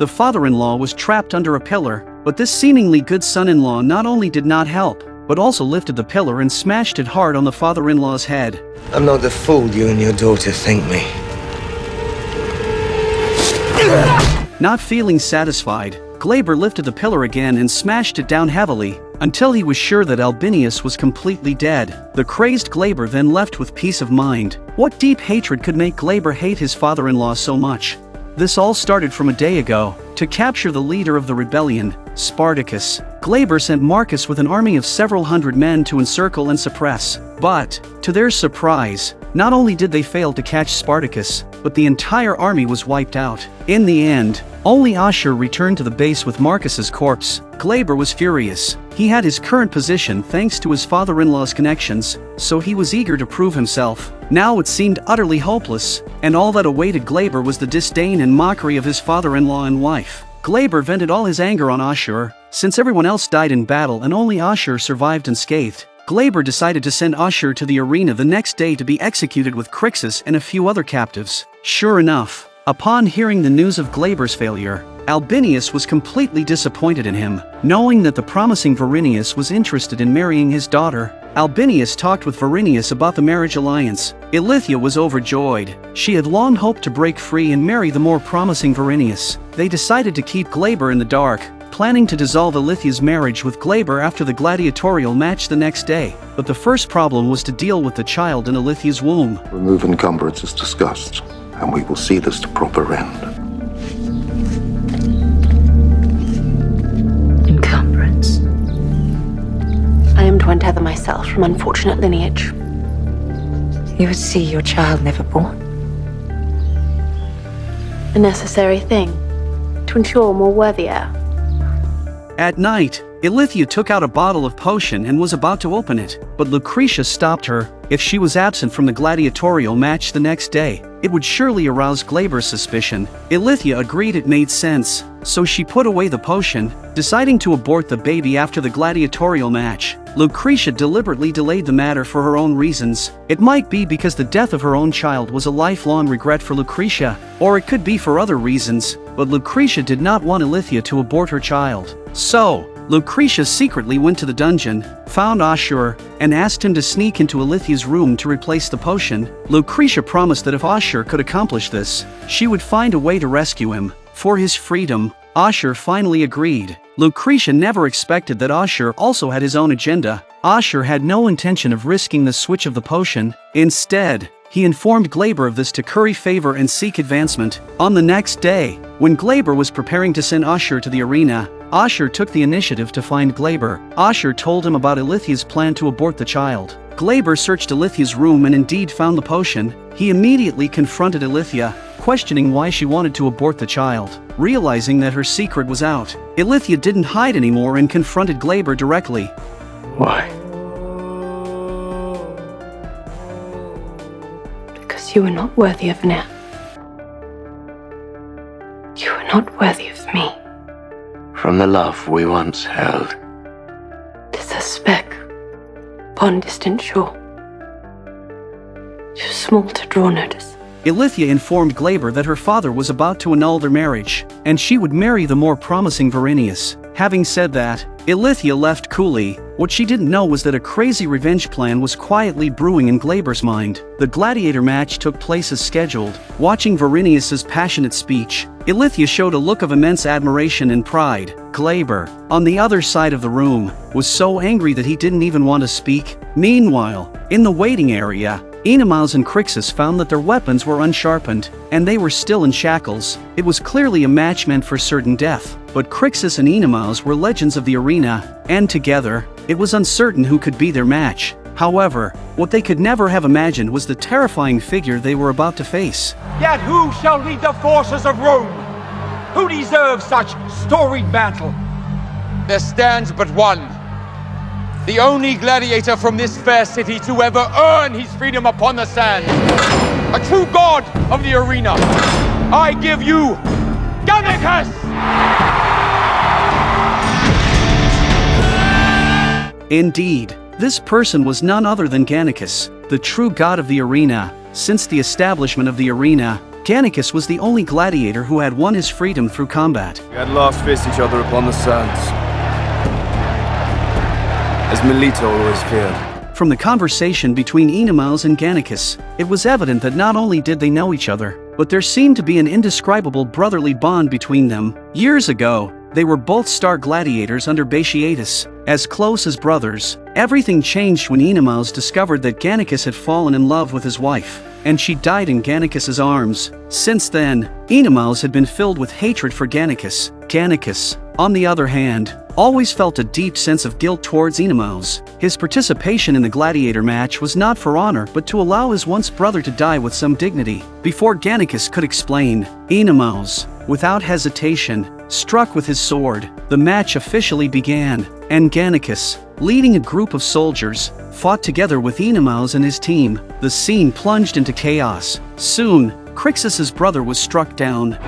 The father-in-law was trapped under a pillar, but this seemingly good son-in-law not only did not help, but also lifted the pillar and smashed it hard on the father-in-law's head. I'm not the fool you and your daughter think me. Not feeling satisfied, Glaber lifted the pillar again and smashed it down heavily, until he was sure that Albinius was completely dead. The crazed Glaber then left with peace of mind. What deep hatred could make Glaber hate his father-in-law so much? This all started from a day ago. To capture the leader of the rebellion, Spartacus, Glaber sent Marcus with an army of several hundred men to encircle and suppress. But, to their surprise, not only did they fail to catch Spartacus, but the entire army was wiped out. In the end, only Ashur returned to the base with Marcus's corpse. Glaber was furious. He had his current position thanks to his father-in-law's connections, so he was eager to prove himself. Now it seemed utterly hopeless, and all that awaited Glaber was the disdain and mockery of his father-in-law and wife. Glaber vented all his anger on Ashur. Since everyone else died in battle and only Ashur survived unscathed, Glaber decided to send Ashur to the arena the next day to be executed with Crixus and a few other captives. Sure enough, upon hearing the news of Glaber's failure, Albinius was completely disappointed in him. Knowing that the promising Varinius was interested in marrying his daughter, Albinius talked with Varinius about the marriage alliance. Ilithia was overjoyed. She had long hoped to break free and marry the more promising Varinius. They decided to keep Glaber in the dark, planning to dissolve Ilithia's marriage with Glaber after the gladiatorial match the next day. But the first problem was to deal with the child in Ilithia's womb. Remove encumbrance as discussed, and we will see this to proper end. Encumbrance. I am to untether myself from unfortunate lineage. You would see your child never born. A necessary thing, to ensure a more worthy heir. At night, Ilithia took out a bottle of potion and was about to open it, but Lucretia stopped her. If she was absent from the gladiatorial match the next day, it would surely arouse Glaber's suspicion. Ilithia agreed it made sense, so she put away the potion, deciding to abort the baby after the gladiatorial match. Lucretia deliberately delayed the matter for her own reasons. It might be because the death of her own child was a lifelong regret for Lucretia, or it could be for other reasons, but Lucretia did not want Ilithia to abort her child. So, Lucretia secretly went to the dungeon, found Ashur, and asked him to sneak into Ilithia's room to replace the potion. Lucretia promised that if Ashur could accomplish this, she would find a way to rescue him. For his freedom, Ashur finally agreed. Lucretia never expected that Ashur also had his own agenda. Ashur had no intention of risking the switch of the potion. Instead, he informed Glaber of this to curry favor and seek advancement. On the next day, when Glaber was preparing to send Ashur to the arena, Ashur took the initiative to find Glaber. Ashur told him about Ilithia's plan to abort the child. Glaber searched Ilithia's room and indeed found the potion. He immediately confronted Ilithia, questioning why she wanted to abort the child. Realizing that her secret was out, Ilithia didn't hide anymore and confronted Glaber directly. Why? Because you are not worthy of an heir. You are not worthy of me. From the love we once held. 'Tis a speck upon distant shore, too small to draw notice. Ilithia informed Glaber that her father was about to annul their marriage, and she would marry the more promising Varinius. Having said that, Ilithia left coolly. What she didn't know was that a crazy revenge plan was quietly brewing in Glaber's mind. The gladiator match took place as scheduled. Watching Varinius's passionate speech, Ilithia showed a look of immense admiration and pride. Glaber, on the other side of the room, was so angry that he didn't even want to speak. Meanwhile, in the waiting area, Enemaus and Crixus found that their weapons were unsharpened, and they were still in shackles. It was clearly a match meant for certain death, but Crixus and Enemaus were legends of the arena, and together, it was uncertain who could be their match. However, what they could never have imagined was the terrifying figure they were about to face. Yet who shall lead the forces of Rome? Who deserves such storied mantle? There stands but one. The only gladiator from this fair city to ever earn his freedom upon the sands. A true god of the arena. I give you Gannicus! Indeed, this person was none other than Gannicus, the true god of the arena. Since the establishment of the arena, Gannicus was the only gladiator who had won his freedom through combat. We at last faced each other upon the sands, as Melita always feared. From the conversation between Enemaus and Gannicus, it was evident that not only did they know each other, but there seemed to be an indescribable brotherly bond between them. Years ago, they were both star gladiators under Batiatus, as close as brothers. Everything changed when Enemaus discovered that Gannicus had fallen in love with his wife, and she died in Gannicus's arms. Since then, Enemaus had been filled with hatred for Gannicus. Gannicus, on the other hand, always felt a deep sense of guilt towards Enemaus. His participation in the gladiator match was not for honor but to allow his once brother to die with some dignity. Before Gannicus could explain, Enemaus, without hesitation, struck with his sword. The match officially began, and Gannicus, leading a group of soldiers, fought together with Enemaus and his team. The scene plunged into chaos. Soon, Crixus's brother was struck down.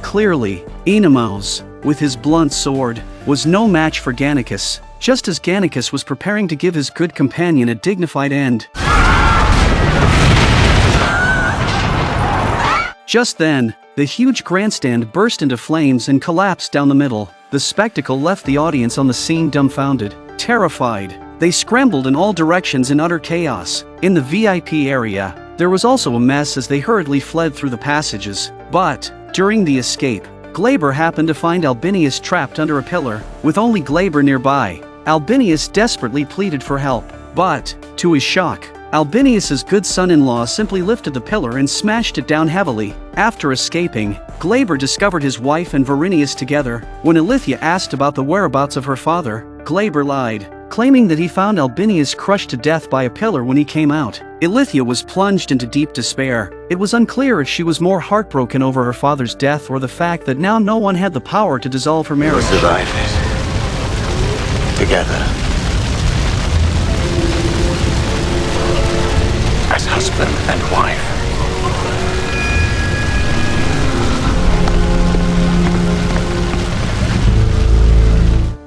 Clearly, Enemaus, with his blunt sword, was no match for Gannicus, just as Gannicus was preparing to give his good companion a dignified end. Just then, the huge grandstand burst into flames and collapsed down the middle. The spectacle left the audience on the scene dumbfounded, terrified. They scrambled in all directions in utter chaos. In the VIP area, there was also a mess as they hurriedly fled through the passages. But, during the escape, Glaber happened to find Albinius trapped under a pillar. With only Glaber nearby, Albinius desperately pleaded for help. But, to his shock, Albinius's good son-in-law simply lifted the pillar and smashed it down heavily. After escaping, Glaber discovered his wife and Verinius together. When Ilithia asked about the whereabouts of her father, Glaber lied, claiming that he found Albinius crushed to death by a pillar when he came out. Ilithia was plunged into deep despair. It was unclear if she was more heartbroken over her father's death or the fact that now no one had the power to dissolve her marriage. We'll survive this. Together. As husband and wife.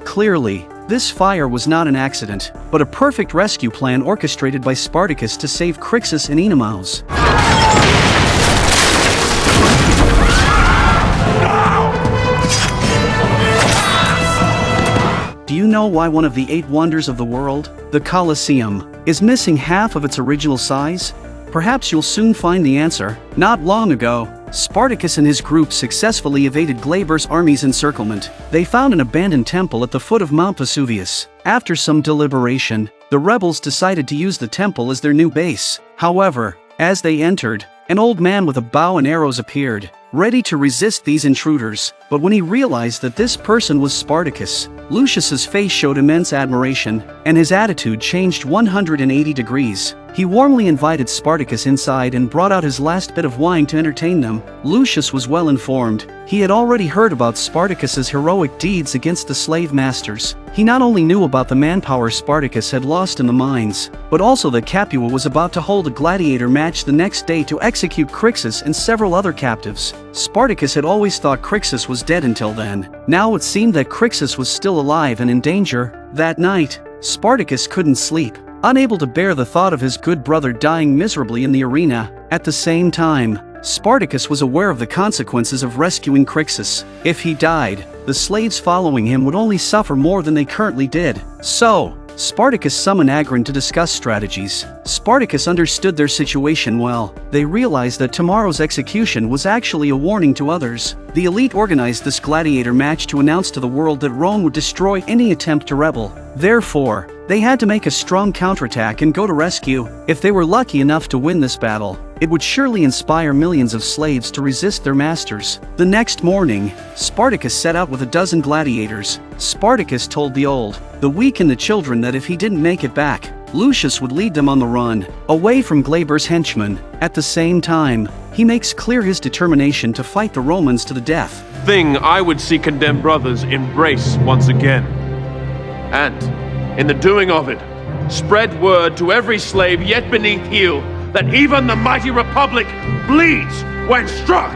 Clearly, this fire was not an accident, but a perfect rescue plan orchestrated by Spartacus to save Crixus and Enemaus. Do you know why one of the 8 wonders of the world, the Colosseum, is missing half of its original size? Perhaps you'll soon find the answer. Not long ago, Spartacus and his group successfully evaded Glaber's army's encirclement. They found an abandoned temple at the foot of Mount Vesuvius. After some deliberation, the rebels decided to use the temple as their new base. However, as they entered, an old man with a bow and arrows appeared, ready to resist these intruders. But when he realized that this person was Spartacus, Lucius's face showed immense admiration, and his attitude changed 180 degrees. He warmly invited Spartacus inside and brought out his last bit of wine to entertain them. Lucius was well informed. He had already heard about Spartacus's heroic deeds against the slave masters. He not only knew about the manpower Spartacus had lost in the mines, but also that Capua was about to hold a gladiator match the next day to execute Crixus and several other captives. Spartacus had always thought Crixus was dead until then. Now it seemed that Crixus was still alive and in danger. That night, Spartacus couldn't sleep, unable to bear the thought of his good brother dying miserably in the arena. At the same time, Spartacus was aware of the consequences of rescuing Crixus. If he died, the slaves following him would only suffer more than they currently did. So, Spartacus summoned Agron to discuss strategies. Spartacus understood their situation well. They realized that tomorrow's execution was actually a warning to others. The elite organized this gladiator match to announce to the world that Rome would destroy any attempt to rebel. Therefore, they had to make a strong counterattack and go to rescue. If they were lucky enough to win this battle, it would surely inspire millions of slaves to resist their masters. The next morning, Spartacus set out with 12 gladiators. Spartacus told the old, the weak and the children that if he didn't make it back, Lucius would lead them on the run, away from Glaber's henchmen. At the same time, he makes clear his determination to fight the Romans to the death. Thing I would see condemned brothers embrace once again. And, in the doing of it, spread word to every slave yet beneath heel that even the mighty Republic bleeds when struck!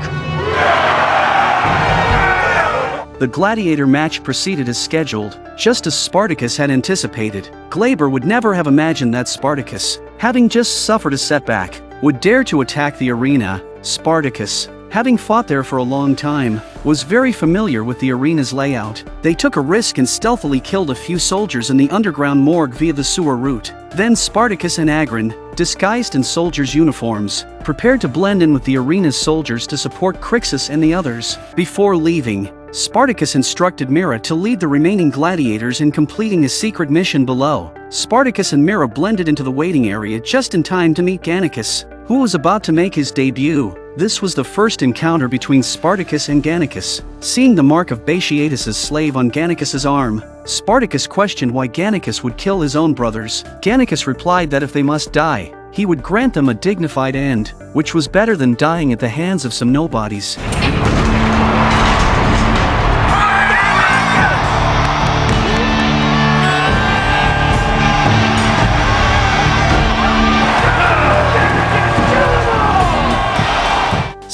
The the gladiator match proceeded as scheduled, just as Spartacus had anticipated. Glaber would never have imagined that Spartacus, having just suffered a setback, would dare to attack the arena. Spartacus, having fought there for a long time, was very familiar with the arena's layout. They took a risk and stealthily killed a few soldiers in the underground morgue via the sewer route. Then Spartacus and Agron, disguised in soldiers' uniforms, prepared to blend in with the arena's soldiers to support Crixus and the others. Before leaving, Spartacus instructed Mira to lead the remaining gladiators in completing a secret mission below. Spartacus and Mira blended into the waiting area just in time to meet Gannicus, who was about to make his debut. This was the first encounter between Spartacus and Gannicus. Seeing the mark of Batiatus's slave on Gannicus's arm, Spartacus questioned why Gannicus would kill his own brothers. Gannicus replied that if they must die, he would grant them a dignified end, which was better than dying at the hands of some nobodies.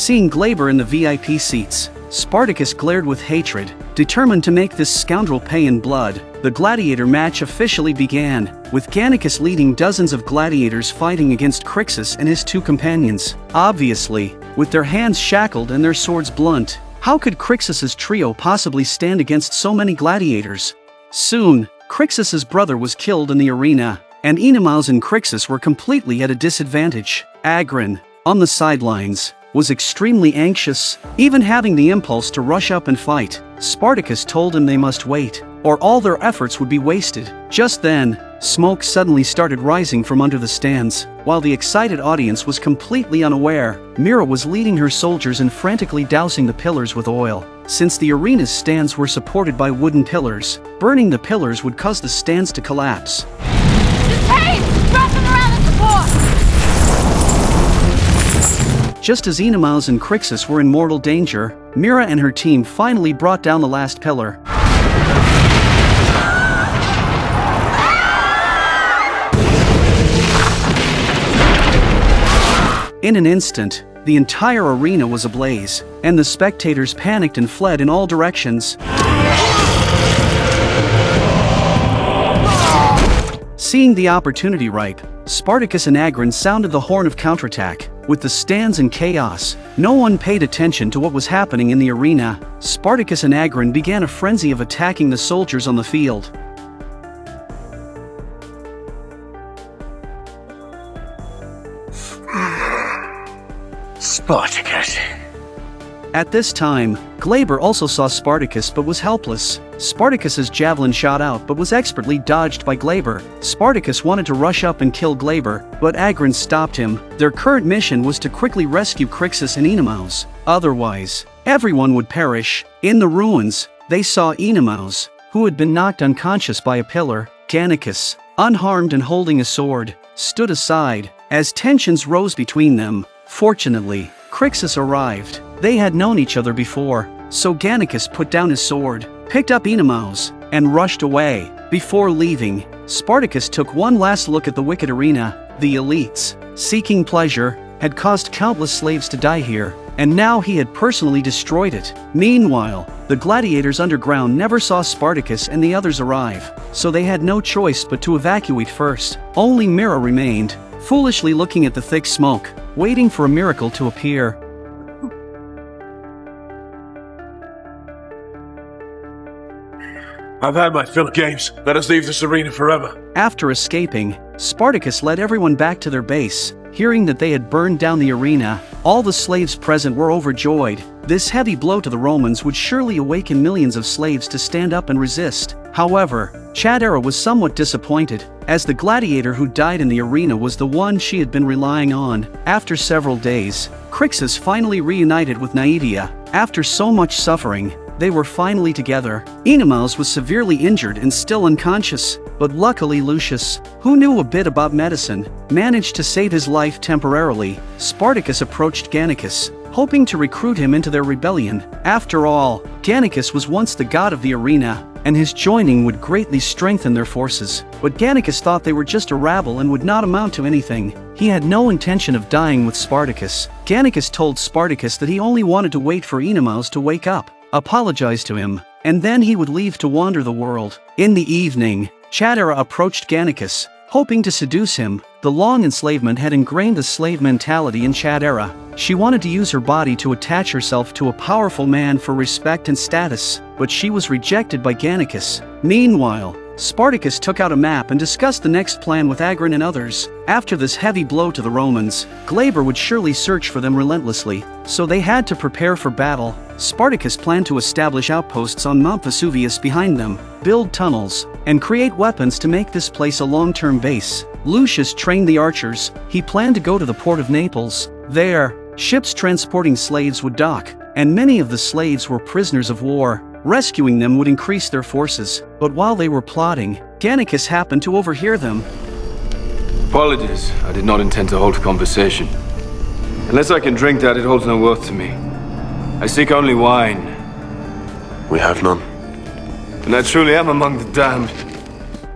Seeing Glaber in the VIP seats, Spartacus glared with hatred, determined to make this scoundrel pay in blood. The gladiator match officially began, with Gannicus leading dozens of gladiators fighting against Crixus and his two companions. Obviously, with their hands shackled and their swords blunt, how could Crixus's trio possibly stand against so many gladiators? Soon, Crixus's brother was killed in the arena, and Enemaus and Crixus were completely at a disadvantage. Agron, on the sidelines, was extremely anxious, even having the impulse to rush up and fight. Spartacus told him they must wait, or all their efforts would be wasted. Just then, smoke suddenly started rising from under the stands. While the excited audience was completely unaware, Mira was leading her soldiers and frantically dousing the pillars with oil. Since the arena's stands were supported by wooden pillars, burning the pillars would cause the stands to collapse. Detain! Wrap them around the support! Just as Enemaus and Crixus were in mortal danger, Mira and her team finally brought down the last pillar. In an instant, the entire arena was ablaze, and the spectators panicked and fled in all directions. Seeing the opportunity ripe, Spartacus and Agron sounded the horn of counterattack. With the stands in chaos, no one paid attention to what was happening in the arena. Spartacus and Agron began a frenzy of attacking the soldiers on the field. Spartacus. At this time, Glaber also saw Spartacus but was helpless. Spartacus's javelin shot out but was expertly dodged by Glaber. Spartacus wanted to rush up and kill Glaber, but Agron stopped him. Their current mission was to quickly rescue Crixus and Enemaus. Otherwise, everyone would perish. In the ruins, they saw Enemaus, who had been knocked unconscious by a pillar. Gannicus, unharmed and holding a sword, stood aside as tensions rose between them. Fortunately, Crixus arrived. They had known each other before, so Gannicus put down his sword, picked up Enemaus, and rushed away. Before leaving, Spartacus took one last look at the wicked arena. The elites, seeking pleasure, had caused countless slaves to die here, and now he had personally destroyed it. Meanwhile, the gladiators underground never saw Spartacus and the others arrive, so they had no choice but to evacuate first. Only Mira remained, foolishly looking at the thick smoke, waiting for a miracle to appear. I've had my fill of games. Let us leave this arena forever. After escaping, Spartacus led everyone back to their base. Hearing that they had burned down the arena, all the slaves present were overjoyed. This heavy blow to the Romans would surely awaken millions of slaves to stand up and resist. However, Chadera was somewhat disappointed, as the gladiator who died in the arena was the one she had been relying on. After several days, Crixus finally reunited with Naevia. After so much suffering, they were finally together. Enemaus was severely injured and still unconscious, but luckily Lucius, who knew a bit about medicine, managed to save his life temporarily. Spartacus approached Gannicus, hoping to recruit him into their rebellion. After all, Gannicus was once the god of the arena, and his joining would greatly strengthen their forces. But Gannicus thought they were just a rabble and would not amount to anything. He had no intention of dying with Spartacus. Gannicus told Spartacus that he only wanted to wait for Enemaus to wake up, apologized to him, and then he would leave to wander the world. In the evening, Chatera approached Gannicus, hoping to seduce him. The long enslavement had ingrained a slave mentality in Chatera. She wanted to use her body to attach herself to a powerful man for respect and status, but she was rejected by Gannicus. Meanwhile, Spartacus took out a map and discussed the next plan with Agron and others. After this heavy blow to the Romans, Glaber would surely search for them relentlessly, so they had to prepare for battle. Spartacus planned to establish outposts on Mount Vesuvius behind them, build tunnels, and create weapons to make this place a long-term base. Lucius trained the archers. He planned to go to the port of Naples. There, ships transporting slaves would dock, and many of the slaves were prisoners of war. Rescuing them would increase their forces, but while they were plotting, Gannicus happened to overhear them. Apologies, I did not intend to hold a conversation. Unless I can drink that, it holds no worth to me. I seek only wine. We have none. And I truly am among the damned.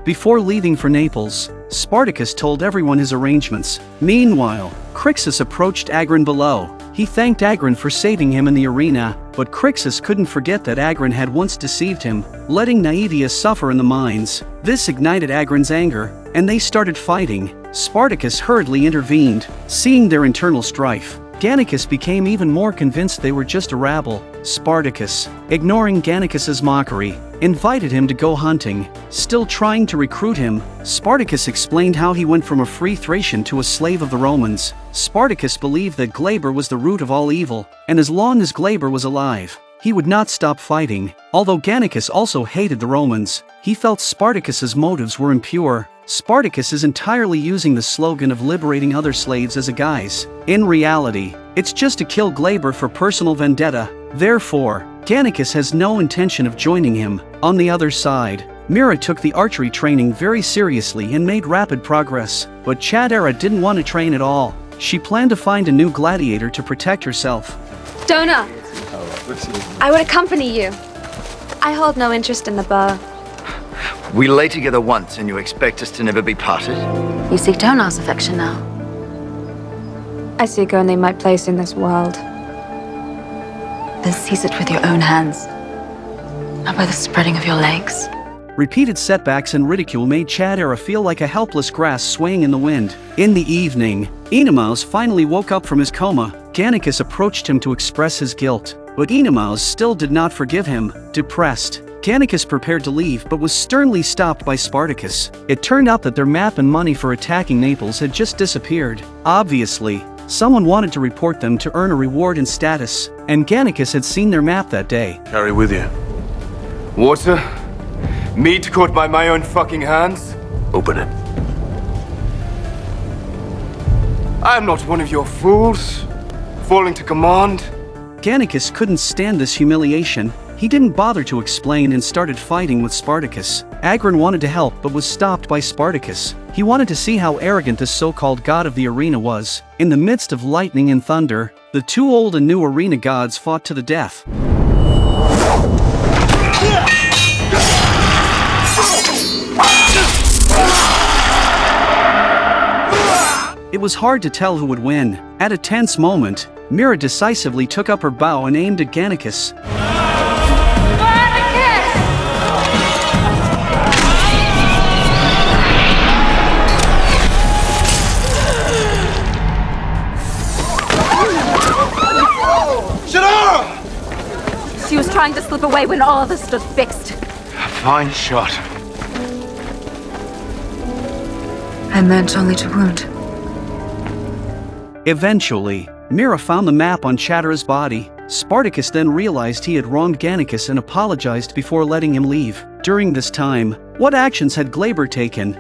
Before leaving for Naples, Spartacus told everyone his arrangements. Meanwhile, Crixus approached Agron below. He thanked Agron for saving him in the arena, but Crixus couldn't forget that Agron had once deceived him, letting Naevius suffer in the mines. This ignited Agron's anger, and they started fighting. Spartacus hurriedly intervened. Seeing their internal strife, Gannicus became even more convinced they were just a rabble. Spartacus, ignoring Gannicus's mockery, invited him to go hunting. Still trying to recruit him, Spartacus explained how he went from a free Thracian to a slave of the Romans. Spartacus believed that Glaber was the root of all evil, and as long as Glaber was alive, he would not stop fighting. Although Gannicus also hated the Romans, he felt Spartacus's motives were impure. Spartacus is entirely using the slogan of liberating other slaves as a guise. In reality, it's just to kill Glaber for personal vendetta. Therefore, Gannicus has no intention of joining him. On the other side, Mira took the archery training very seriously and made rapid progress, but Chatera didn't want to train at all. She planned to find a new gladiator to protect herself. Dona, I would accompany you. I hold no interest in the bow. We lay together once, and you expect us to never be parted? You seek Donar's affection now. I seek only my place in this world. Then seize it with your own hands, not by the spreading of your legs. Repeated setbacks and ridicule made Chatera feel like a helpless grass swaying in the wind. In the evening, Enemaus finally woke up from his coma. Gannicus approached him to express his guilt, but Enemaus still did not forgive him. Depressed, Gannicus prepared to leave but was sternly stopped by Spartacus. It turned out that their map and money for attacking Naples had just disappeared. Obviously, someone wanted to report them to earn a reward and status, and Gannicus had seen their map that day. Carry with you. Water? Meat caught by my own fucking hands? Open it. I am not one of your fools, falling to command. Gannicus couldn't stand this humiliation. He didn't bother to explain and started fighting with Spartacus. Agron wanted to help but was stopped by Spartacus. He wanted to see how arrogant this so-called god of the arena was. In the midst of lightning and thunder, the two old and new arena gods fought to the death. It was hard to tell who would win. At a tense moment, Mira decisively took up her bow and aimed at Gannicus. She was trying to slip away when all of us stood fixed. Fine shot. I meant only to wound. Eventually, Mira found the map on Chatera's body. Spartacus then realized he had wronged Gannicus and apologized before letting him leave. During this time, what actions had Glaber taken?